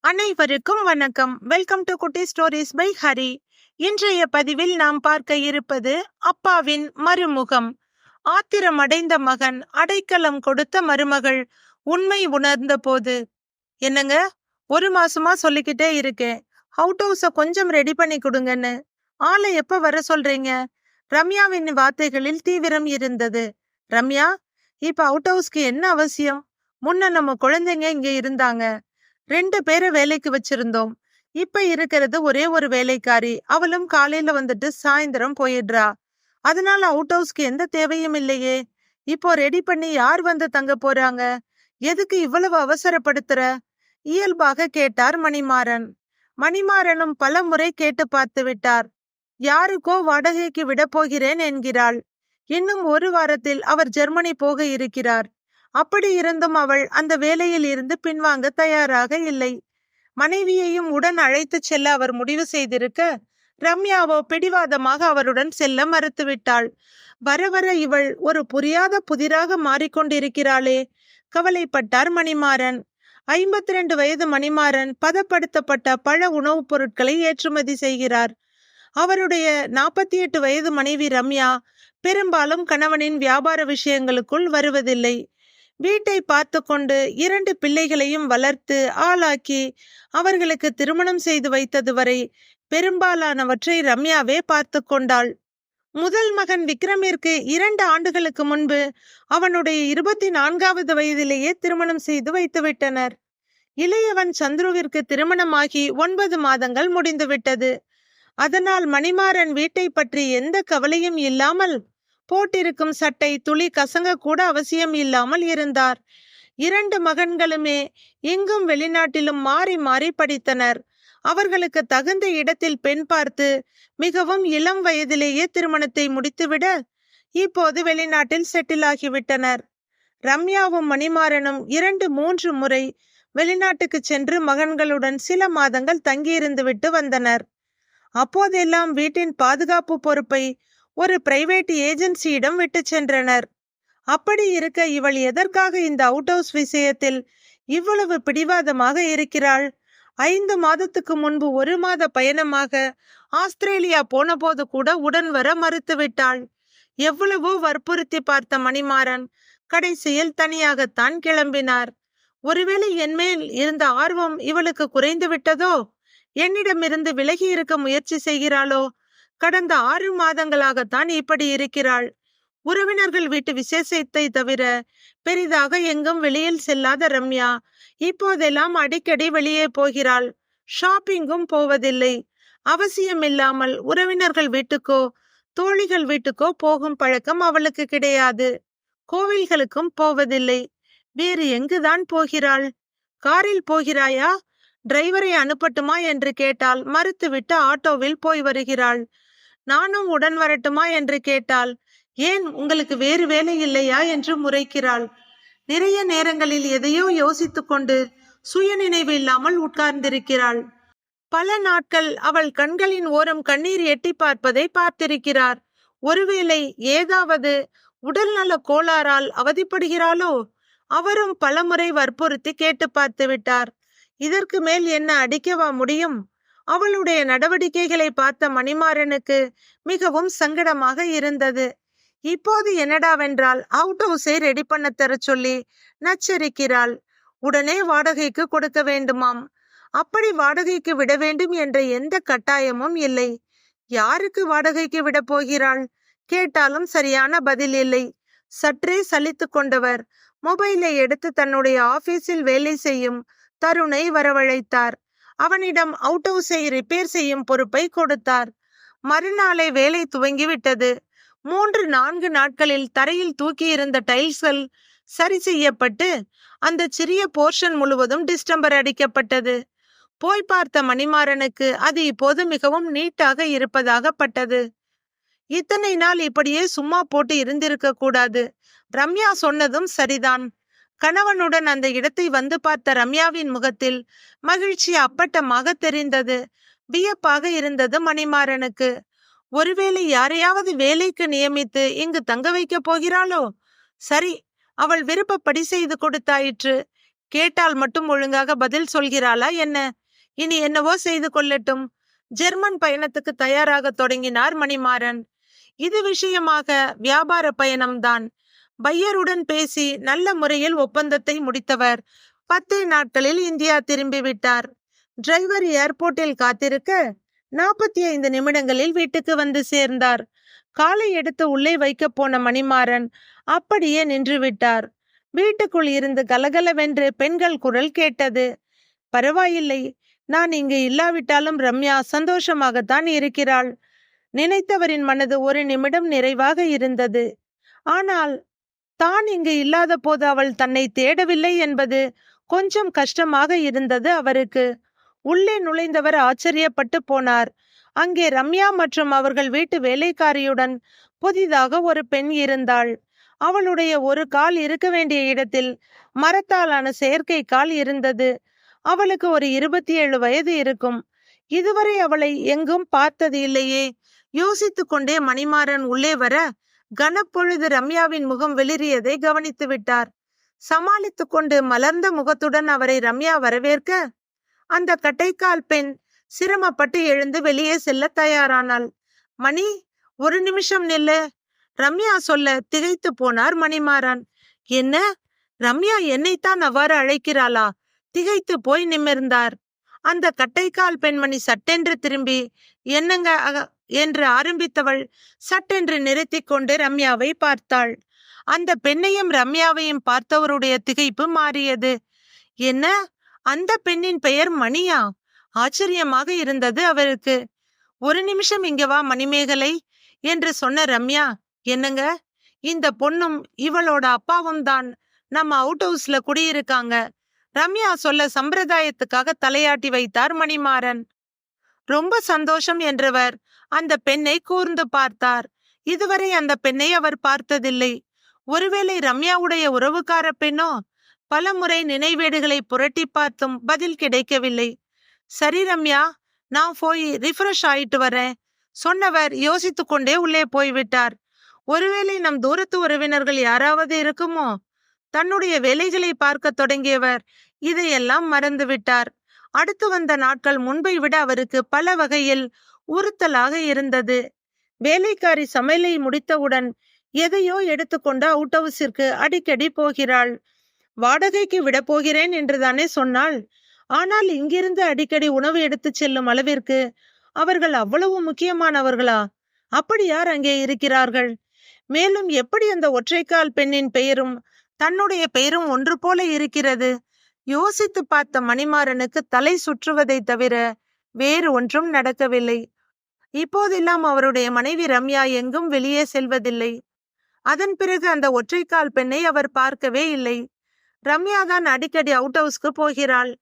அனைவருக்கும் வணக்கம். Welcome to குட்டி ஸ்டோரிஸ் பை ஹரி. இன்றைய பதிவில் நாம் பார்க்க இருப்பது அப்பாவின் மறுமுகம். ஆத்திரமடைந்த மகன், அடைக்கலம் கொடுத்த மருமகள் உண்மை உணர்ந்த போது. என்னங்க, 1 மாசமா சொல்லிக்கிட்டே இருக்கேன், அவுட் ஹவுஸ கொஞ்சம் ரெடி பண்ணி கொடுங்கன்னு. ஆளை எப்ப வர சொல்றீங்க? ரம்யாவின் வார்த்தைகளில் தீவிரம் இருந்தது. ரம்யா, இப்ப அவுட் ஹவுஸ்க்கு என்ன அவசியம்? முன்ன நம்ம குழந்தைங்க இங்க இருந்தாங்க, 2 பேரை வேலைக்கு வச்சிருந்தோம். இப்ப இருக்கிறது ஒரே ஒரு வேலைக்காரி. அவளும் காலையில வந்துட்டு சாயந்தரம் போயிடுறா. அதனால அவுட் ஹவுஸ்க்கு எந்த தேவையும் இல்லையே. இப்போ ரெடி பண்ணி யார் வந்து தங்க போறாங்க? எதுக்கு இவ்வளவு அவசரப்படுத்துற? இயல்பாக கேட்டார் மணிமாறன். மணிமாறனும் பல முறை கேட்டு பார்த்து விட்டார். யாருக்கோ வாடகைக்கு விட போகிறேன் என்கிறாள். இன்னும் 1 வாரத்தில் அவர் ஜெர்மனி போக இருக்கிறார். அப்படி இருந்தும் அவள் அந்த வேலையில் இருந்து பின்வாங்க தயாராக இல்லை. மனைவியையும் உடன் அழைத்து செல்ல அவர் முடிவு செய்திருக்க, ரம்யாவோ பிடிவாதமாக அவருடன் செல்ல மறுத்துவிட்டாள். வர வர இவள் ஒரு புரியாத புதிராக மாறிக்கொண்டிருக்கிறாளே, கவலைப்பட்டார் மணிமாறன். 52 வயது மணிமாறன் பதப்படுத்தப்பட்ட பழ உணவுப் பொருட்களை ஏற்றுமதி செய்கிறார். அவருடைய 48 வயது மனைவி ரம்யா பெரும்பாலும் கணவனின் வியாபார விஷயங்களுக்குள் வருவதில்லை. வீட்டை பார்த்து கொண்டு 2 பிள்ளைகளையும் வளர்த்து ஆளாக்கி அவர்களுக்கு திருமணம் செய்து வைத்தது வரை பெரும்பாலானவற்றை ரம்யாவே பார்த்து கொண்டாள். முதல் மகன் விக்ரமிற்கு 2 ஆண்டுகளுக்கு முன்பு அவனுடைய 24வது வயதிலேயே திருமணம் செய்து வைத்துவிட்டனர். இளையவன் சந்துருவிற்கு திருமணமாகி 9 மாதங்கள் முடிந்துவிட்டது. அதனால் மணிமாறன் வீட்டை பற்றி எந்த கவலையும் இல்லாமல், போட்டிருக்கும் சட்டை துளி கசங்க கூட அவசியம் இல்லாமல் இருந்தார். 2 மகன்களுமே இங்கும் வெளிநாட்டிலும் மாறி மாறி படித்தனர். அவர்களுக்கு தகுந்த இடத்தில் பெண் பார்த்து மிகவும் இளம் வயதிலேயே திருமணத்தை முடித்துவிட இப்போது வெளிநாட்டில் செட்டில் ஆகிவிட்டனர். ரம்யாவும் மணிமாறனும் 2-3 முறை வெளிநாட்டுக்கு சென்று மகன்களுடன் சில மாதங்கள் தங்கியிருந்து விட்டு வந்தனர். அப்போதெல்லாம் வீட்டின் பாதுகாப்பு பொறுப்பை ஒரு பிரைவேட் ஏஜென்சியிடம் விட்டு சென்றனர். அப்படி இருக்க இவள் எதற்காக இந்த அவுட் ஹவுஸ் விஷயத்தில் இவ்வளவு பிடிவாதமாக இருக்கிறாள்? 5 மாதத்துக்கு முன்பு 1 மாத பயணமாக ஆஸ்திரேலியா போன போது கூட உடன் வர மறுத்துவிட்டாள். எவ்வளவோ வற்புறுத்தி பார்த்த மணிமாறன் கடைசியில் தனியாகத்தான் கிளம்பினார். ஒருவேளை என்மேல் இருந்த ஆர்வம் இவளுக்கு குறைந்து விட்டதோ? என்னிடமிருந்து விலகி இருக்க முயற்சி செய்கிறாளோ? கடந்த 6 மாதங்களாகத்தான் இப்படி இருக்கிறாள். உறவினர்கள் வீட்டு விசேஷத்தை தவிர பெரிதாக எங்கும் வெளியில் செல்லாத ரம்யா இப்போதெல்லாம் அடிக்கடி வெளியே போகிறாள். ஷாப்பிங்கும் போவதில்லை. அவசியமில்லாமல் உறவினர்கள் வீட்டுக்கோ தோழிகள் வீட்டுக்கோ போகும் பழக்கம் அவளுக்கு கிடையாது. கோவில்களுக்கும் போவதில்லை. வேறு எங்குதான் போகிறாள்? காரில் போகிறாயா? டிரைவரை அனுப்பட்டுமா என்று கேட்டால் மறுத்துவிட்டு ஆட்டோவில் போய் வருகிறாள். நானும் உடன் வரட்டுமா என்று கேட்டால், ஏன், உங்களுக்கு வேறு வேலை இல்லையா என்று முறைக்கிறாள். நிறைய நேரங்களில் எதையோ யோசித்து கொண்டு சுயநினைவு இல்லாமல் உட்கார்ந்திருக்கிறாள். பல நாட்கள் அவள் கண்களின் ஓரம் கண்ணீர் எட்டி பார்ப்பதை பார்த்திருக்கிறார். ஒருவேளை ஏதாவது உடல்நல கோளாறால் அவதிப்படுகிறாளோ? அவரும் பலமுறை வற்புறுத்தி கேட்டு பார்த்து விட்டார். இதற்கு மேல் என்ன அடிக்கவா முடியும்? அவளுடைய நடவடிக்கைகளை பார்த்த மணிமாறனுக்கு மிகவும் சங்கடமாக இருந்தது. இப்போது என்னடாவென்றால் அவுட் ஹவுஸை ரெடி பண்ண தர சொல்லி நச்சரிக்கிறாள். உடனே வாடகைக்கு கொடுக்க வேண்டுமாம். அப்படி வாடகைக்கு விட வேண்டும் என்ற எந்த கட்டாயமும் இல்லை. யாருக்கு வாடகைக்கு விட போகிறாள்? கேட்டாலும் சரியான பதில் இல்லை. சற்றே சலித்து கொண்டவர் மொபைலை எடுத்து தன்னுடைய ஆபீஸில் வேலை செய்யும் தருணை வரவழைத்தார். அவனிடம் அவுட் ஹவுஸை ரிப்பேர் செய்யும் பொறுப்பை கொடுத்தார். மறுநாளை வேலை துவங்கிவிட்டது. 3-4 நாட்களில் தரையில் தூக்கியிருந்த டைல்ஸ்கள் சரி செய்யப்பட்டு அந்த சிறிய போர்ஷன் முழுவதும் டிஸ்டம்பர் அடிக்கப்பட்டது. போய் பார்த்த மணிமாறனுக்கு அது இப்போது மிகவும் நீட்டாக இருப்பதாக பட்டது. இத்தனை நாள் இப்படியே சும்மா போட்டு இருந்திருக்க கூடாது. ரம்யா சொன்னதும் சரிதான். கணவனுடன் அந்த இடத்தை வந்து பார்த்த ரம்யாவின் முகத்தில் மகிழ்ச்சி அப்பட்டமாக தெரிந்தது. வியப்பாக இருந்தது மணிமாறனுக்கு. ஒருவேளை யாரையாவது வேலைக்கு நியமித்து இங்கு தங்க வைக்க போகிறாளோ? சரி, அவள் விருப்பப்படி செய்து கொடுத்தாயிற்று. கேட்டால் மட்டும் ஒழுங்காக பதில் சொல்கிறாளா என்ன? இனி என்னவோ செய்து கொள்ளட்டும். ஜெர்மன் பயணத்துக்கு தயாராக தொடங்கினார் மணிமாறன். இது விஷயமாக வியாபார பயணம்தான். பையருடன் பேசி நல்ல முறையில் ஒப்பந்தத்தை முடித்தவர் 10 நாட்களில் இந்தியா திரும்பிவிட்டார். டிரைவர் ஏர்போர்ட்டில் காத்திருக்க 45 நிமிடங்களில் வீட்டுக்கு வந்து சேர்ந்தார். காலை எடுத்து உள்ளே வைக்க போன மணிமாறன் அப்படியே நின்று விட்டார். வீட்டுக்குள் இருந்து கலகலவென்று பெண்கள் குரல் கேட்டது. பரவாயில்லை, நான் இங்கு இல்லாவிட்டாலும் ரம்யா சந்தோஷமாகத்தான் இருக்கிறாள். நினைத்தவரின் மனது ஒரு நிமிடம் நிறைவாக இருந்தது. ஆனால் தான் இங்கு இல்லாத போது அவள் தன்னை தேடவில்லை என்பது கொஞ்சம் கஷ்டமாக இருந்தது அவருக்கு. உள்ளே நுழைந்தவர் ஆச்சரியப்பட்டு போனார். அங்கே ரம்யா மற்றும் அவர்கள் வீட்டு வேலைக்காரியுடன் புதிதாக ஒரு பெண் இருந்தாள். அவளுடைய ஒரு கால் இருக்க வேண்டிய இடத்தில் மரத்தாலான செயற்கை கால் இருந்தது. அவளுக்கு ஒரு 27 வயது இருக்கும். இதுவரை அவளை எங்கும் பார்த்தது இல்லையே. யோசித்து கொண்டே மணிமாறன் உள்ளே வர கனப்பொழுது ரம்யாவின் முகம் வெளிரியதை கவனித்து விட்டார். சமாளித்து கொண்டு மலர்ந்த முகத்துடன் அவரை ரம்யா வரவேற்க அந்த கட்டைக்கால் பெண் சிரமப்பட்டு எழுந்து வெளியே செல்ல தயாரானாள். மணி, ஒரு நிமிஷம் நில்லு, ரம்யா சொல்ல திகைத்து போனார் மணிமாறன். என்ன, ரம்யா என்னைத்தான் அவ்வாறு அழைக்கிறாளா? திகைத்து போய் நிமிர்ந்தார். அந்த கட்டைக்கால் பெண்மணி சட்டென்று திரும்பி என்னங்க என்று ஆரம்பித்தவள் சட்டென்று நிறுத்தி கொண்டு ரம்யாவை பார்த்தாள். அந்த பெண்ணையும் ரம்யாவையும் பார்த்தவருடைய திகைப்பு மாறியது. என்ன, அந்த பெண்ணின் பெயர் மணியா? ஆச்சரியமாக இருந்தது அவருக்கு. ஒரு நிமிஷம் இங்க வா மணிமேகலை என்று சொன்ன ரம்யா, என்னங்க, இந்த பொண்ணும் இவளோட அப்பாவும் தான் நம்ம அவுட் ஹவுஸ்ல குடியிருக்காங்க. ரம்யா சொல்ல சம்பிரதாயத்துக்காக தலையாட்டி வைத்தார் மணிமாறன். ரொம்ப சந்தோஷம் என்றவர் அந்த பெண்ணை கூர்ந்து பார்த்தார். இதுவரை அந்த பெண்ணை அவர் பார்த்ததில்லை. ஒருவேளை ரம்யாவுடைய உறவுக்கார பெண்ணோ? பல முறை நினைவேடுகளை புரட்டி பார்த்தும் பதில் கிடைக்கவில்லை. சரி ரம்யா, நான் போய் ரிஃப்ரெஷ் ஆயிட்டு வரேன் சொன்னவர் யோசித்து கொண்டே உள்ளே போய்விட்டார். ஒருவேளை நம் தூரத்து உறவினர்கள் யாராவது இருக்குமோ? தன்னுடைய வேலைகளை பார்க்க தொடங்கியவர் இதையெல்லாம் மறந்துவிட்டார். அடுத்து வந்த நாட்கள் முன்பை விட அவருக்கு பல வகையில் உறுத்தலாக இருந்தது. வேலைக்காரி சமையலை முடித்தவுடன் எதையோ எடுத்துக்கொண்டு அவுட் ஹவுஸிற்கு அடிக்கடி போகிறாள். வாடகைக்கு விட போகிறேன் என்றுதானே சொன்னாள். ஆனால் இங்கிருந்து அடிக்கடி உணவு எடுத்து செல்லும் அளவிற்கு அவர்கள் அவ்வளவு முக்கியமானவர்களா? அப்படி யார் அங்கே இருக்கிறார்கள்? மேலும் எப்படி அந்த ஒற்றைக்கால் பெண்ணின் பெயரும் தன்னுடைய பெயரும் ஒன்று போல இருக்கிறது? யோசித்து பார்த்த மணிமாறனுக்கு தலை சுற்றுவதை தவிர வேறு ஒன்றும் நடக்கவில்லை. இப்போதெல்லாம் அவருடைய மனைவி ரம்யா எங்கும் வெளியே செல்வதில்லை. அதன் பிறகு அந்த ஒற்றைக்கால் பெண்ணை அவர் பார்க்கவே இல்லை. ரம்யா தான் அடிக்கடி அவுட் ஹவுஸ்க்கு போகிறாள்.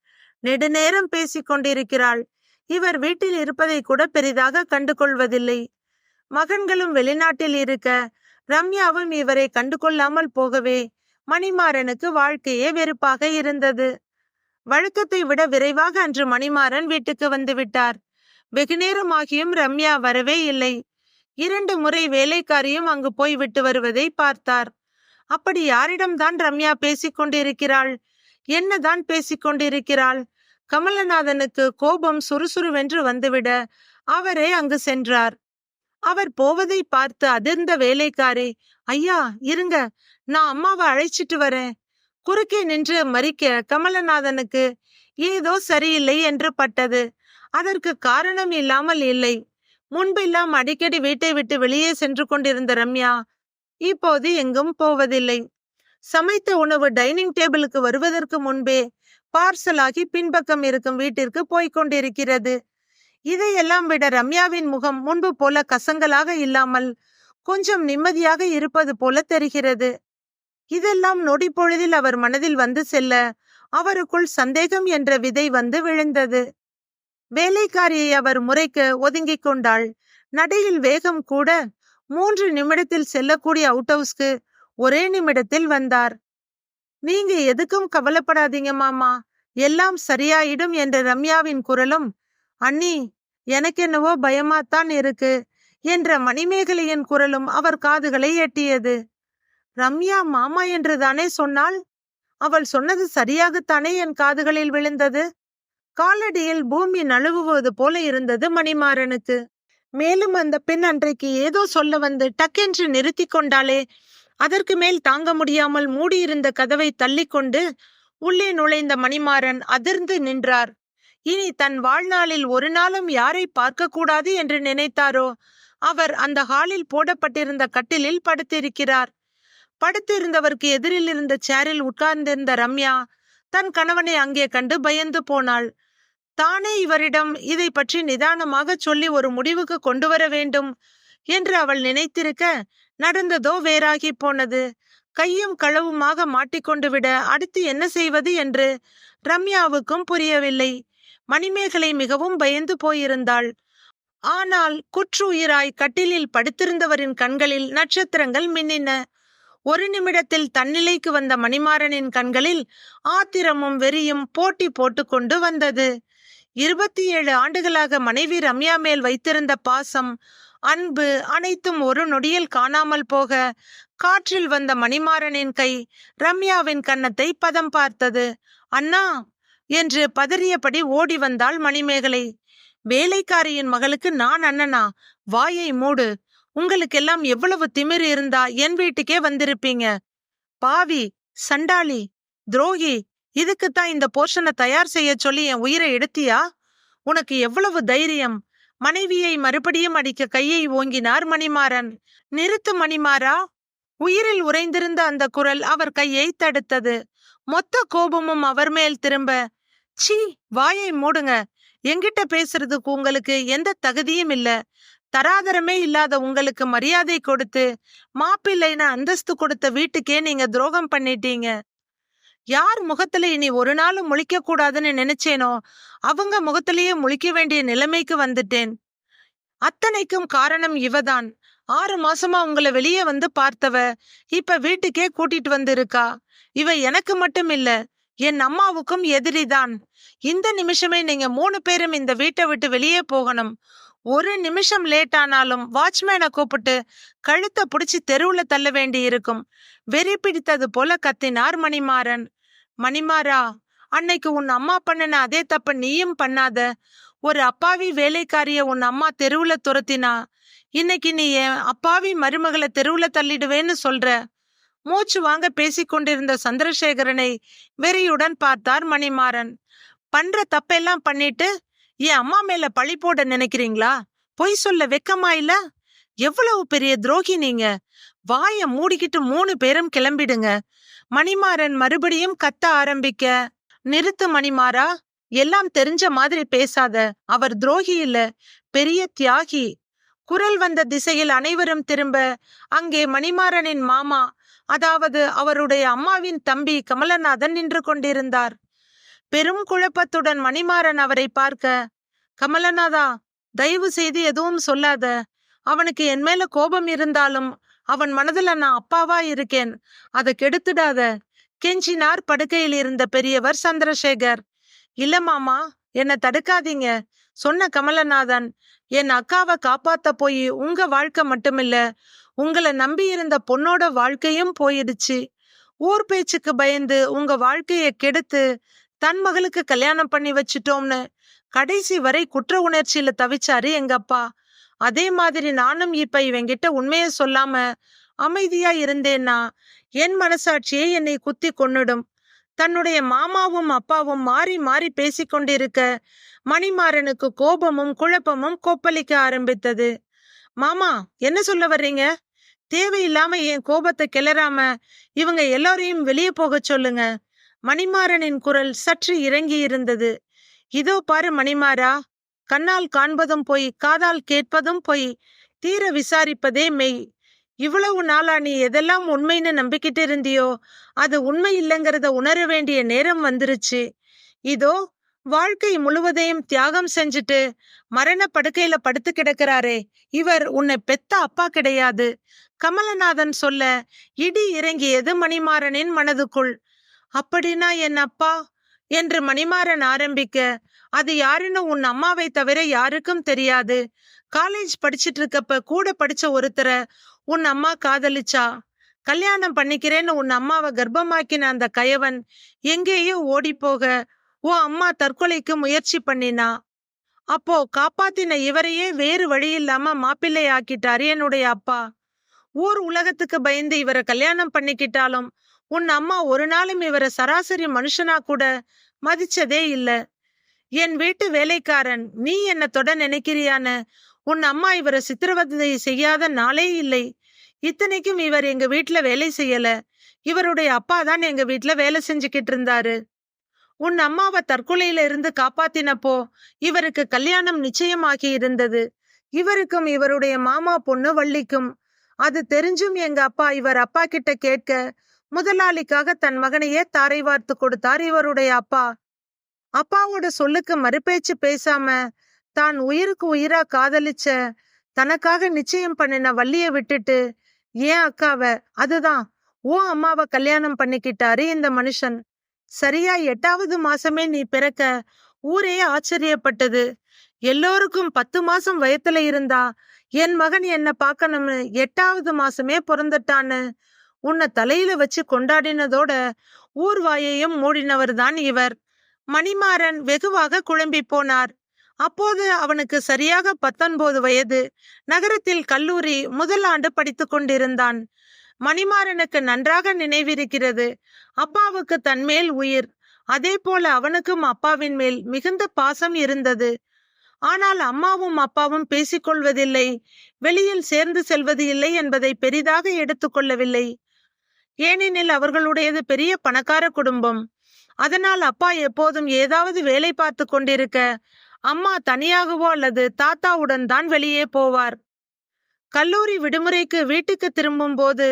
நெடுநேரம் பேசிக் கொண்டிருக்கிறாள். இவர் வீட்டில் இருப்பதை கூட பெரிதாக கண்டு கொள்வதில்லை. மகன்களும் வெளிநாட்டில் இருக்க ரம்யாவும் இவரை கண்டு கொள்ளாமல் போகவே மணிமாறனுக்கு வாழ்க்கையே வெறுப்பாக இருந்தது. வழக்கத்தை விட விரைவாக அன்று மணிமாறன் வீட்டுக்கு வந்து விட்டார். வெகுநேரமாகியும் ரம்யா வரவே இல்லை. 2 முறை வேலைக்காரியும் அங்கு போய் விட்டு வருவதை பார்த்தார். அப்படி யாரிடம்தான் ரம்யா பேசிக்கொண்டிருக்கிறாள்? என்னதான் பேசிக்கொண்டிருக்கிறாள்? கமலநாதனுக்கு கோபம் சுறுசுறுவென்று வந்துவிட அவரே அங்கு சென்றார். அவர் போவதை பார்த்து அதிர்ந்த வேலைக்காரி, ஐயா இருங்க, நான் அம்மாவை அழைச்சிட்டு வரேன். குறுக்கே நின்று மறிக்க கமலநாதனுக்கு ஏதோ சரியில்லை என்று பட்டது. அதற்கு காரணம் இல்லாமல் இல்லை. முன்பெல்லாம் அடிக்கடி வீட்டை விட்டு வெளியே சென்று கொண்டிருந்த ரம்யா இப்போது எங்கும் போவதில்லை. சமைத்த உணவு டைனிங் டேபிளுக்கு வருவதற்கு முன்பே பார்சலாகி பின்பக்கம் இருக்கும் வீட்டிற்கு போய்கொண்டிருக்கிறது. இதையெல்லாம் விட ரம்யாவின் முகம் முன்பு போல கசங்கலாக இல்லாமல் கொஞ்சம் நிம்மதியாக இருப்பது போல தெரிகிறது. இதெல்லாம் நொடி பொழுதில் அவர் மனதில் வந்து செல்ல அவருக்குள் சந்தேகம் என்ற விதை வந்து விழுந்தது. வேலைக்காரியை அவர் முறைக்க ஒதுங்கிக் கொண்டாள். நடையில் வேகம் கூட 3 நிமிடத்தில் செல்லக்கூடிய அவுட் ஹவுஸ்க்கு ஒரே நிமிடத்தில் வந்தார். நீங்க எதுக்கும் கவலைப்படாதீங்க மாமா, எல்லாம் சரியாயிடும் என்ற ரம்யாவின் குரலும், அண்ணி எனக்கு என்னவோ பயமாத்தான் இருக்கு என்ற மணிமேகலையின் குரலும் அவர் காதுகளை எட்டியது. ரம்யா மாமா என்று தானே சொன்னாள்? அவள் சொன்னது சரியாகத்தானே என் காதுகளில் விழுந்தது. காலடியில் பூமி நழுவுவது போல இருந்தது மணிமாறனுக்கு. மேலும் அந்த பெண் அன்றைக்கு ஏதோ சொல்ல வந்து டக்கென்று நிறுத்தி கொண்டாளே, அதற்கு மேல் தாங்க முடியாமல் மூடியிருந்த கதவை தள்ளிக்கொண்டு உள்ளே நுழைந்த மணிமாறன் அதிர்ந்து நின்றார். இனி தன் வாழ்நாளில் ஒரு நாளும் யாரை பார்க்க கூடாது என்று நினைத்தாரோ அவர் அந்த ஹாலில் போடப்பட்டிருந்த கட்டிலில் படுத்திருக்கிறார். படுத்திருந்தவருக்கு எதிரில் இருந்த சேரில் உட்கார்ந்திருந்த ரம்யா தன் கணவனை அங்கே கண்டு பயந்து போனாள். தானே இவரிடம் இதை பற்றி நிதானமாக சொல்லி ஒரு முடிவுக்கு கொண்டு வர வேண்டும் என்று அவள் நினைத்திருக்க, நடந்ததோ வேறாகி போனது. கையும் களவுமாக மாட்டிக்கொண்டு விட அடுத்து என்ன செய்வது என்று ரம்யாவுக்கும் புரியவில்லை. மணிமேகலை மிகவும் பயந்து போயிருந்தாள். ஆனால் குற்றுயிராய் கட்டிலில் படுத்திருந்தவரின் கண்களில் நட்சத்திரங்கள் மின்னின. ஒரு நிமிடத்தில் தன்னிலைக்கு வந்த மணிமாறனின் கண்களில் ஆத்திரமும் வெறியும் போட்டி போட்டுக்கொண்டு வந்தது. 27 ஆண்டுகளாக மனைவி ரம்யா மேல் வைத்திருந்த பாசம், அன்பு அனைத்தும் ஒரு நொடியில் காணாமல் போக காற்றில் வந்த மணிமாறனின் கை ரம்யாவின் கன்னத்தை பதம் பார்த்தது. அண்ணா என்று பதறியபடி ஓடி வந்தாள் மணிமேகலை. வேலைக்காரியின் மகளுக்கு நான் அண்ணனா? வாயை மூடு. உங்களுக்கெல்லாம் எவ்வளவு திமிர் இருந்தா என் வீட்டுக்கே வந்திருப்பீங்க. பாவி, சண்டாளி, துரோகி, இதுக்குத்தான் இந்த போர்ஷனை தயார் செய்ய சொல்லி என் உயிரை எடுத்தியா? உனக்கு எவ்வளவு தைரியம்? மனைவியை மறுபடியும் அடிக்க கையை ஓங்கினார் மணிமாறன். நிறுத்து மணிமாறா! உயிரில் உறைந்திருந்த அந்த குரல் அவர் கையை தடுத்தது. மொத்த கோபமும் அவர் மேல் திரும்ப, சீ, வாயை மூடுங்க. என்கிட்ட பேசுறதுக்கு உங்களுக்கு எந்த தகுதியும் இல்ல. தராதரமே இல்லாத உங்களுக்கு மரியாதை கொடுத்து மாப்பிள்ளைன்னு அந்தஸ்து கொடுத்த வீட்டுக்கே நீங்க துரோகம் பண்ணிட்டீங்க. யார் முகத்துல இனி ஒரு நாளும் முழிக்க கூடாதுன்னு நினைச்சேனோ அவங்க முகத்திலேயே முழிக்க வேண்டிய நிலைமைக்கு வந்துட்டேன். அத்தனைக்கும் காரணம் இவதான். 6 மாசமா உங்களை வெளியே வந்து பார்த்தவ இப்ப வீட்டுக்கே கூட்டிட்டு வந்து இருக்கா. இவ எனக்கு மட்டும் இல்ல, என் அம்மாவுக்கும் எதிரிதான். இந்த நிமிஷமே நீங்க 3 பேரும் இந்த வீட்டை விட்டு வெளியே போகணும். ஒரு நிமிஷம் லேட் ஆனாலும் வாட்ச்மேனை கூப்பிட்டு கழுத்தை பிடிச்சி தெருவுல தள்ள வேண்டி இருக்கும். வெறி பிடித்தது போல கத்தினார் மணிமாறன். மணிமாறா, அன்னைக்கு உன் அம்மா பண்ணின அதே தப்ப நீயும் பண்ணாத. ஒரு அப்பாவி வேலைக்காரிய உன் அம்மா தெருவுல துரத்தினா, இன்னைக்கு நீ என் அப்பாவி மருமகளை தெருவுல தள்ளிடுவேன்னு சொல்ற. மூச்சு வாங்க பேசிக்கொண்டிருந்த சந்திரசேகரனை வெறியுடன் பார்த்தார் மணிமாறன். பண்ற தப்பெல்லாம் பண்ணிட்டு என் அம்மா மேல பழி போட நினைக்கிறீங்களா? பொய் சொல்ல வெக்கமா இல்ல? எவ்வளவு பெரிய துரோகி நீங்க! வாய மூடிக்கிட்டு 3 பேரும் கிளம்பிடுங்க. மணிமாறன் மறுபடியும் கத்த ஆரம்பிக்க, நிறுத்து மணிமாறா, எல்லாம் தெரிஞ்ச மாதிரி பேசாத. அவர் துரோகி இல்ல, பெரிய தியாகி. குரல் வந்த திசையில் அனைவரும் திரும்ப அங்கே மணிமாறனின் மாமா, அதாவது அவருடைய அம்மாவின் தம்பி கமலநாதன் நின்று கொண்டிருந்தார். பெரும் குழப்பத்துடன் மணிமாறன் அவரை பார்க்க, கமலநாதா, தயவு செய்து எதுவும் சொல்லாத. அவனுக்கு என் மேல கோபம் இருந்தாலும் அவன் மனதுல நான் அப்பாவா இருக்கேன். அதை கெடுத்துடாத கெஞ்சினார் படுக்கையில் இருந்த பெரியவர் சந்திரசேகர். இல்ல மாமா, என்ன தடுக்காதீங்க சொன்ன கமலநாதன். என் அக்காவை காப்பாத்த போய் உங்க வாழ்க்கை மட்டுமில்ல, உங்களை நம்பி இருந்த பொண்ணோட வாழ்க்கையும் போயிடுச்சு. ஊர் பேச்சுக்கு பயந்து உங்க வாழ்க்கையை கெடுத்து தன் மகளுக்கு கல்யாணம் பண்ணி வச்சிட்டோம்னு கடைசி வரை குற்ற உணர்ச்சியில தவிச்சாரு எங்க அப்பா. அதே மாதிரி நானும் இப்ப இவங்கிட்ட உண்மைய சொல்லாம அமைதியா இருந்தேன்னா என் மனசாட்சியே என்னை குத்தி கொன்னுடும். தன்னுடைய மாமாவும் அப்பாவும் மாறி மாறி பேசிக்கொண்டிருக்க மணிமாறனுக்கு கோபமும் குழப்பமும் கொப்பளிக்க ஆரம்பித்தது. மாமா, என்ன சொல்ல வர்றீங்க? தேவையில்லாம என் கோபத்தை கிளறாம இவங்க எல்லாரையும் வெளியே போக சொல்லுங்க. மணிமாறனின் குரல் சற்று இறங்கி இருந்தது. இதோ பாரு மணிமாறா, கண்ணால் காண்பதும் பொய், காதால் கேட்பதும் பொய், தீர விசாரிப்பதே மெய். இவ்வளவு நாளா நீ எதெல்லாம் உண்மைன்னு நம்பிக்கிட்டு இருந்தியோ அது உண்மை இல்லைங்கிறத உணர வேண்டிய நேரம் வந்துருச்சு. இதோ வாழ்க்கை முழுவதையும் தியாகம் செஞ்சுட்டு மரண படுக்கையில படுத்து கிடக்கிறாரே, இவர் உன்னை பெத்த அப்பா கிடையாது. கமலநாதன் சொல்ல இடி இறங்கியது மணிமாறனின் மனதுக்குள். அப்படின்னா என் அப்பா என்று மணிமாறன் ஆரம்பிக்க, அது யாருன்னு உன் அம்மாவை தவிர யாருக்கும் தெரியாது. காலேஜ் படிச்சிட்டு இருக்கப்ப கூட படிச்ச ஒருத்தரை உன் அம்மா காதலிச்சா. கல்யாணம் பண்ணிக்கிறேன்னு உன் அம்மாவை கர்ப்பமாக்கின அந்த கயவன் எங்கேயோ ஓடி போக உன் அம்மா தற்கொலைக்கு முயற்சி பண்ணினா. அப்போ காப்பாத்தின இவரையே வேறு வழி இல்லாம மாப்பிள்ளை ஆக்கிட்டாரு என்னுடைய அப்பா. ஊர் உலகத்துக்கு பயந்து இவரை கல்யாணம் பண்ணிக்கிட்டாலும் உன் அம்மா ஒரு நாளும் இவரை சராசரி மனுஷனா கூட மதிச்சதே இல்ல. என் வீட்டு வேலைக்காரன் நீ என்ன தொட நினைக்கிறியான்னு உன் அம்மா இவரை சித்திரவதை செய்யாத நாளே இல்லை. இத்தனைக்கும் இவர் எங்க வீட்டுல வேலை செய்யல, இவருடைய அப்பா தான் எங்க வீட்டுல வேலை செஞ்சுக்கிட்டு இருந்தாரு. உன் அம்மாவை தற்கொலையில இருந்து காப்பாத்தினப்போ இவருக்கு கல்யாணம் நிச்சயமாகி இருந்தது, இவருக்கும் இவருடைய மாமா பொண்ணு வள்ளிக்கும். அது தெரிஞ்சும் எங்க அப்பா இவர் அப்பா கிட்ட கேட்க முதலாளிக்காக தன் மகனையே தாரை வார்த்து கொடுத்தார் இவருடைய அப்பா. அப்பாவோட சொல்லுக்கு மறுபேச்சு பேசாம தான் உயிருக்கு உயிரா காதலிச்ச தனக்காக நிச்சயம் பண்ணின வள்ளிய விட்டுட்டு ஏன் அக்காவ, அதுதான் ஓ அம்மாவை கல்யாணம் பண்ணிக்கிட்டாரு இந்த மனுஷன். சரியா 8வது மாசமே நீ பிறக்க ஊரே ஆச்சரியப்பட்டது. எல்லோருக்கும் 10 மாசம் வயத்துல இருந்தா என் மகன் என்ன பார்க்கணும்னு 8வது மாசமே பிறந்துட்டான்னு உன்னை தலையில வச்சு கொண்டாடினதோட ஊர்வாயையும் மூடினவர் தான் இவர். மணிமாறன் வெகுவாக குழம்பி போனார். அப்போது அவனுக்கு சரியாக 19 வயது. நகரத்தில் கல்லூரி முதல் ஆண்டு படித்து கொண்டிருந்தான். மணிமாறனுக்கு நன்றாக நினைவிருக்கிறது, அப்பாவுக்கு தன்மேல் உயிர். அதே போல அவனுக்கும் அப்பாவின் மேல் மிகுந்த பாசம் இருந்தது. ஆனால் அம்மாவும் அப்பாவும் பேசிக்கொள்வதில்லை, வெளியில் சேர்ந்து செல்வது இல்லை என்பதை பெரிதாக எடுத்துக்கொள்ளவில்லை. ஏனெனில் அவர்களுடையது பெரிய பணக்கார குடும்பம். அதனால் அப்பா எப்போதும் ஏதாவது வேலை பார்த்து கொண்டிருக்க அம்மா தனியாகவோ அல்லது தாத்தாவுடன் தான் வெளியே போவார். கல்லூரி விடுமுறைக்கு வீட்டுக்கு திரும்பும் போது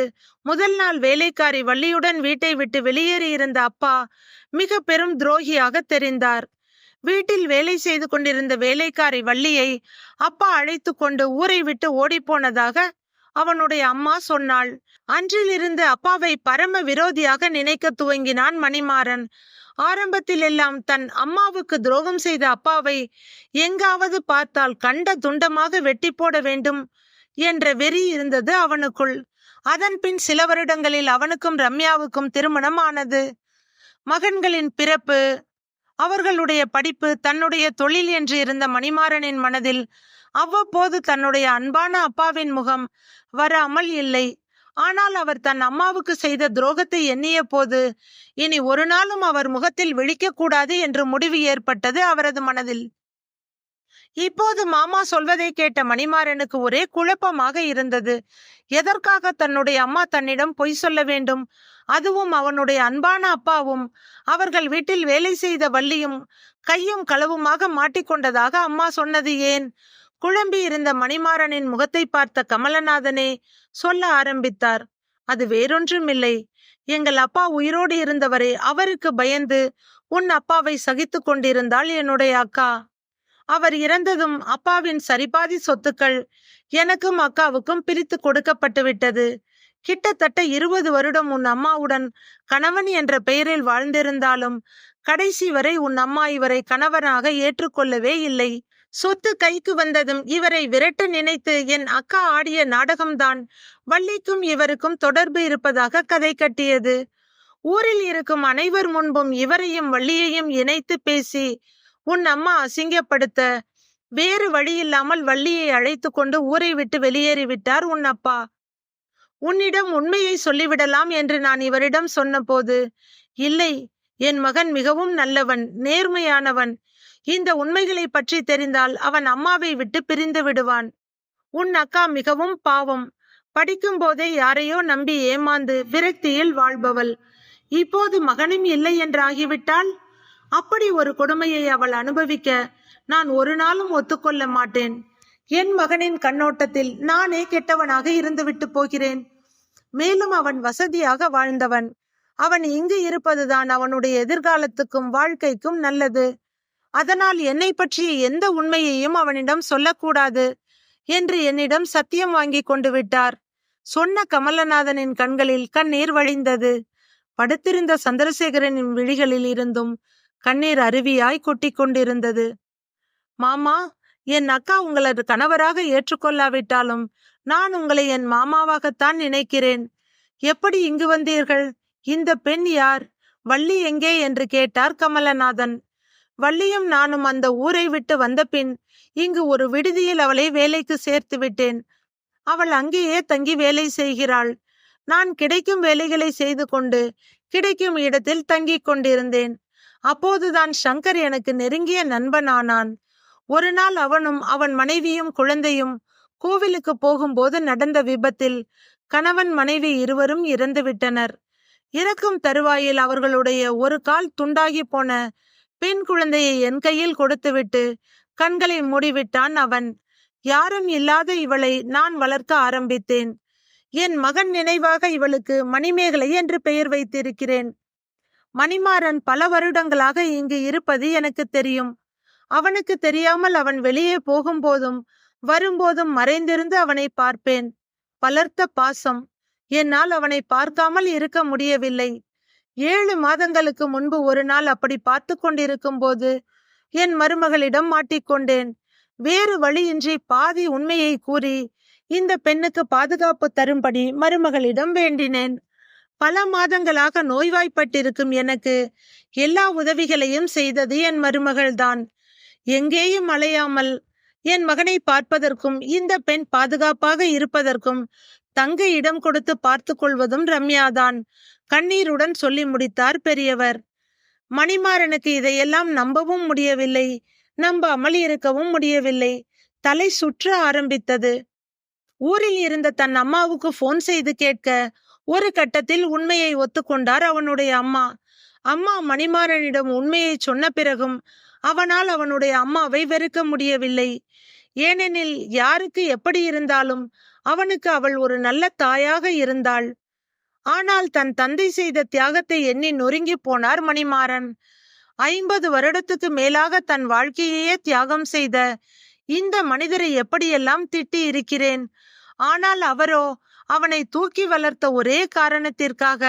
முதல் நாள் வேலைக்காரி வள்ளியுடன் வீட்டை விட்டு வெளியேறி இருந்த அப்பா மிக பெரும் துரோகியாக தெரிந்தார். வீட்டில் வேலை செய்து கொண்டிருந்த வேலைக்காரி வள்ளியை அப்பா அழைத்து கொண்டு ஊரை விட்டு ஓடிப்போனதாக அவனுடைய அம்மா சொன்னாள். அன்றிலிருந்து அப்பாவை பரம விரோதியாக நினைக்க துவங்கினான் மணிமாறன். ஆரம்பத்தில் எல்லாம் தன் அம்மாவுக்கு துரோகம் செய்த அப்பாவை எங்காவது பார்த்தால் கண்ட துண்டமாக வெட்டி போட வேண்டும் என்ற வெறி இருந்தது அவனுக்குள். அதன் பின் சில வருடங்களில் அவனுக்கும் ரம்யாவுக்கும் திருமணம் ஆனது. மகன்களின் பிறப்பு, அவர்களுடைய படிப்பு, தன்னுடைய தொழில் என்று இருந்த மணிமாறனின் மனதில் அவ்வப்போது தன்னுடைய அன்பான அப்பாவின் முகம் வராமல் இல்லை. ஆனால் அவர் தன் அம்மாவுக்கு செய்த துரோகத்தை எண்ணிய போது இனி ஒரு நாளும் அவர் முகத்தில் விழிக்கக்கூடாது என்று முடிவு ஏற்பட்டது அவரது மனதில். இப்போது மாமா சொல்வதை கேட்ட மணிமாறனுக்கு ஒரே குழப்பமாக இருந்தது. எதற்காக தன்னுடைய அம்மா தன்னிடம் பொய் சொல்ல வேண்டும்? அதுவும் அவனுடைய அன்பான அப்பாவும் அவர்கள் வீட்டில் வேலை செய்த வள்ளியும் கையும் களவுமாக மாட்டிக்கொண்டதாக அம்மா சொன்னது ஏன்? குழம்பி இருந்த மணிமாறனின் முகத்தை பார்த்த கமலநாதனே சொல்ல ஆரம்பித்தார். அது வேறொன்றுமில்லை, எங்கள் அப்பா உயிரோடு இருந்தவரை அவருக்கு பயந்து உன் அப்பாவை சகித்து கொண்டிருந்தாள் என்னுடைய அக்கா. அவர் இறந்ததும் அப்பாவின் சரிபாதி சொத்துக்கள் எனக்கும் அக்காவுக்கும் பிரித்து கொடுக்கப்பட்டு விட்டது. கிட்டத்தட்ட 20 வருடம் உன் அம்மாவுடன் கணவன் என்ற பெயரில் வாழ்ந்திருந்தாலும் கடைசி வரை உன் அம்மா இவரை கணவனாக ஏற்றுக்கொள்ளவே இல்லை. சொத்து கைக்கு வந்ததும் இவரை விரட்ட நினைத்து என் அக்கா ஆடிய நாடகம்தான் வள்ளிக்கும் இவருக்கும் தொடர்பு இருப்பதாக கதை கட்டியது. ஊரில் இருக்கும் அனைவர் முன்பும் இவரையும் வள்ளியையும் இணைத்து பேசி உன் அம்மா அசிங்கப்படுத்த வேறு வழியில்லாமல் வள்ளியை அழைத்து கொண்டு ஊரை விட்டு வெளியேறிவிட்டார் உன் அப்பா. உன்னிடம் உண்மையை சொல்லிவிடலாம் என்று நான் இவரிடம் சொன்னபோது, இல்லை, என் மகன் மிகவும் நல்லவன், நேர்மையானவன், இந்த உண்மைகளை பற்றி தெரிந்தால் அவன் அம்மாவை விட்டு பிரிந்து விடுவான். உன் அக்கா மிகவும் பாவம், படிக்கும் போதே யாரையோ நம்பி ஏமாந்து விரக்தியில் வாழ்பவள். இப்போது மகனும் இல்லை என்றாகிவிட்டால் அப்படி ஒரு கொடுமையை அவள் அனுபவிக்க நான் ஒரு நாளும் ஒத்துக்கொள்ள மாட்டேன். என் மகனின் கண்ணோட்டத்தில் நானே கெட்டவனாக இருந்துவிட்டு போகிறேன். மேலும் அவன் வசதியாக வாழ்ந்தவன். அவன் இங்கு இருப்பதுதான் அவனுடைய எதிர்காலத்துக்கும் வாழ்க்கைக்கும் நல்லது. அதனால் என்னை பற்றிய எந்த உண்மையையும் அவனிடம் சொல்லக்கூடாது என்று என்னிடம் சத்தியம் வாங்கி கொண்டு விட்டார். சொன்ன கமலநாதனின் கண்களில் கண்ணீர் வழிந்தது. படுத்திருந்த சந்திரசேகரனின் விழிகளில் இருந்தும் கண்ணீர் அருவியாய் கொட்டி கொண்டிருந்தது. மாமா, என் அக்கா உங்களது கணவராக ஏற்றுக்கொள்ளாவிட்டாலும் நான் உங்களை என் மாமாவாகத்தான் நினைக்கிறேன். எப்படி இங்கு வந்தீர்கள்? இந்த பெண் யார்? வள்ளி எங்கே என்று கேட்டார் கமலநாதன். வள்ளியும் நானும் அந்த ஊரை விட்டு வந்த பின் இங்கு ஒரு விடுதியில் அவளை வேலைக்கு சேர்த்து விட்டேன். அவள் அங்கேயே தங்கி வேலை செய்கிறாள். நான் கிடைக்கும் வேலைகளை செய்து கொண்டு கிடைக்கும் இடத்தில் தங்கிக் கொண்டிருந்தேன். அப்போதுதான் சங்கர் எனக்கு நெருங்கிய நண்பனானான். ஒரு நாள் அவனும் அவன் மனைவியும் குழந்தையும் கோவிலுக்கு போகும்போது நடந்த விபத்தில் கணவன் மனைவி இருவரும் இறந்து விட்டனர். இறக்கும் தருவாயில் அவர்களுடைய ஒரு கால் துண்டாகி போன பெண் குழந்தையை என் கையில் கொடுத்துவிட்டு கண்களை மூடிவிட்டான் அவன். யாரும் இல்லாத இவளை நான் வளர்க்க ஆரம்பித்தேன். என் மகன் நினைவாக இவளுக்கு மணிமேகலை என்று பெயர் வைத்திருக்கிறேன். மணிமாறன் பல வருடங்களாக இங்கு இருப்பது எனக்கு தெரியும். அவனுக்கு தெரியாமல் அவன் வெளியே போகும்போதும் வரும்போதும் மறைந்திருந்து அவனை பார்ப்பேன். பலர்த்த பாசம். என்னால் அவனை பார்க்காமல் இருக்க முடியவில்லை. 7 மாதங்களுக்கு முன்பு ஒரு நாள் அப்படி பார்த்து கொண்டிருக்கும் போது என் மருமகளிடம் மாட்டிக்கொண்டேன். வேறு வழியின்றி பாதி உண்மையை கூறி இந்த பெண்ணுக்கு பாதுகாப்பு தரும்படி மருமகளிடம் வேண்டினேன். பல மாதங்களாக நோய்வாய்ப்பட்டிருக்கும் எனக்கு எல்லா உதவிகளையும் செய்தது என் மருமகள்தான். எங்கேயும் அலையாமல் என் மகனை பார்ப்பதற்கும் இந்த பெண் பாதுகாப்பாக இருப்பதற்கும் தங்க இடம் கொடுத்து பார்த்து கொள்வதும் ரம்யாதான். கண்ணீருடன் சொல்லி முடித்தார் பெரியவர். மணிமாறனுக்கு இதையெல்லாம் நம்பவும் முடியவில்லை, நம்பாமல் இருக்கவும் முடியவில்லை. தலை சுற்ற ஆரம்பித்தது. ஊரில் இருந்த தன் அம்மாவுக்கு போன் செய்து கேட்க ஒரு கட்டத்தில் உண்மையை ஒத்துக்கொண்டார் அவனுடைய அம்மா. அம்மா மணிமாறனிடம் உண்மையை சொன்ன பிறகும் அவனால் அவனுடைய அம்மாவை வெறுக்க முடியவில்லை. ஏனெனில் யாருக்கு எப்படி இருந்தாலும் அவனுக்கு அவள் ஒரு நல்ல தாயாக இருந்தாள். ஆனால் தன் தந்தை செய்த தியாகத்தை எண்ணி நொறுங்கி போனார் மணிமாறன். 50 வருடத்துக்கு மேலாக தன் வாழ்க்கையே தியாகம் செய்த இந்த மனிதரை எப்படியெல்லாம் திட்டி இருக்கிறேன். ஆனால் அவரோ அவனை தூக்கி வளர்த்த ஒரே காரணத்திற்காக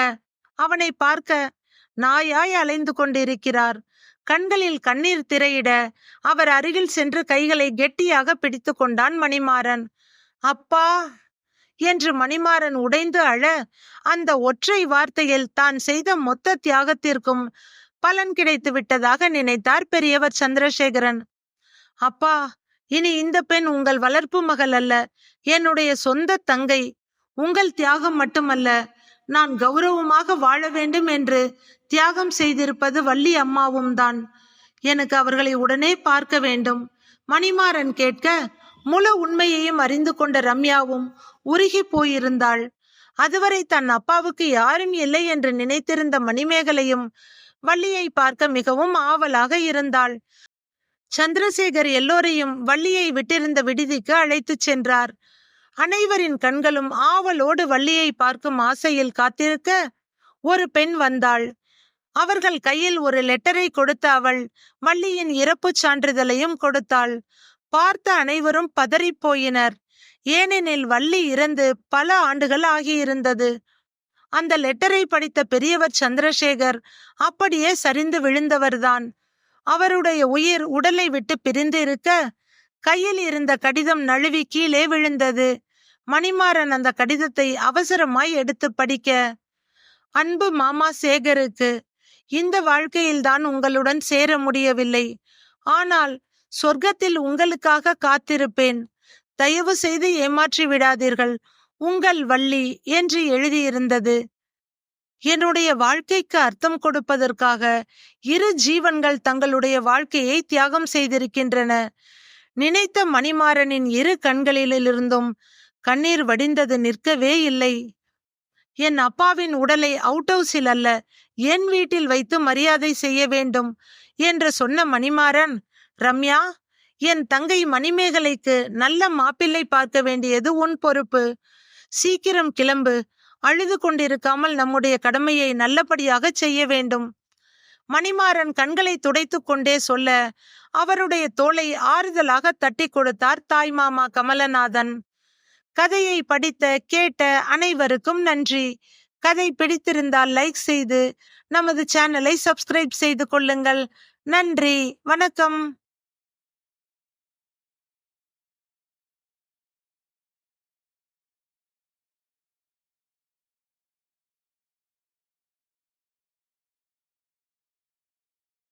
அவனை பார்க்க நாயாய் அலைந்து கொண்டிருக்கிறார். கண்களில் கண்ணீர் திரையிட அவர் அருகில் சென்று கைகளை கெட்டியாக பிடித்து கொண்டான் மணிமாறன். அப்பா என்று மணிமாறன் உடைந்து அழ, அந்த ஒற்றை வார்த்தையில் தான் செய்த மொத்த தியாகத்திற்கும் பலன் கிடைத்து விட்டதாக நினைத்தார் பெரியவர் சந்திரசேகரன். அப்பா, இனி இந்த பெண் உங்கள் வளர்ப்பு மகள் அல்ல, என்னுடைய சொந்த தங்கை. உங்கள் தியாகம் மட்டுமல்ல, நான் கௌரவமாக வாழ வேண்டும் என்று தியாகம் செய்திருப்பது வள்ளி அம்மாவும் தான். எனக்கு அவர்களை உடனே பார்க்க வேண்டும். மணிமாறன் கேட்க முழு உண்மையையும் அறிந்து கொண்ட ரம்யாவும் உருகி போயிருந்தாள். அதுவரை தன் அப்பாவுக்கு யாரும் இல்லை என்று நினைத்திருந்த மணிமேகலையும் வள்ளியை பார்க்க மிகவும் ஆவலாக இருந்தாள். சந்திரசேகர் எல்லோரையும் வள்ளியை விட்டிருந்த விடுதிக்கு அழைத்து சென்றார். அனைவரின் கண்களும் ஆவலோடு வள்ளியை பார்க்கும் ஆசையில் காத்திருக்க ஒரு பெண் வந்தாள். அவர்கள் கையில் ஒரு லெட்டரை கொடுத்த அவள் வள்ளியின் இறப்பு சான்றிதழையும் கொடுத்தாள். பார்த்த அனைவரும் பதறி போயினர். ஏனெனில் வள்ளி இறந்து பல ஆண்டுகள் ஆகியிருந்தது. அந்த லெட்டரை படித்த பெரியவர் சந்திரசேகர் அப்படியே சரிந்து விழுந்தவர்தான். அவருடைய உயிர் உடலை விட்டு பிரிந்து இருக்க கையில் இருந்த கடிதம் நழுவி கீழே விழுந்தது. மணிமாறன் அந்த கடிதத்தை அவசரமாய் எடுத்து படிக்க, அன்பு மாமா சேகருக்கு, இந்த வாழ்க்கையில்தான் உங்களுடன் சேர முடியவில்லை. ஆனால் சொர்க்கத்தில் உங்களுக்காக காத்திருப்பேன். தயவு செய்து ஏமாற்றி விடாதீர்கள். உங்கள் வள்ளி என்று எழுதியிருந்தது. என்னுடைய வாழ்க்கைக்கு அர்த்தம் கொடுப்பதற்காக 2 ஜீவன்கள் தங்களுடைய வாழ்க்கையை தியாகம் செய்திருக்கின்றன. நினைத்த மணிமாறனின் 2 கண்களிலிருந்தும் கண்ணீர் வடிந்தது நிற்கவே இல்லை. என் அப்பாவின் உடலை அவுட் ஹவுஸில் அல்ல, என் வீட்டில் வைத்து மரியாதை செய்ய வேண்டும் என்று சொன்ன மணிமாறன், ரம்யா, என் தங்கை மணிமேகலைக்கு நல்ல மாப்பிள்ளை பார்க்க வேண்டியது உன் பொறுப்பு. சீக்கிரம் கிளம்பு. அழுது கொண்டிருக்காமல் நம்முடைய கடமையை நல்லபடியாக செய்ய வேண்டும். மணிமாறன் கண்களை துடைத்து கொண்டே சொல்ல அவருடைய தோளை ஆறுதலாக தட்டி கொடுத்தார் தாய்மாமா கமலநாதன். கதையை படித்த கேட்ட அனைவருக்கும் நன்றி. கதை பிடித்திருந்தால் லைக் செய்து நமது சேனலை சப்ஸ்கிரைப் செய்து கொள்ளுங்கள். நன்றி, வணக்கம்.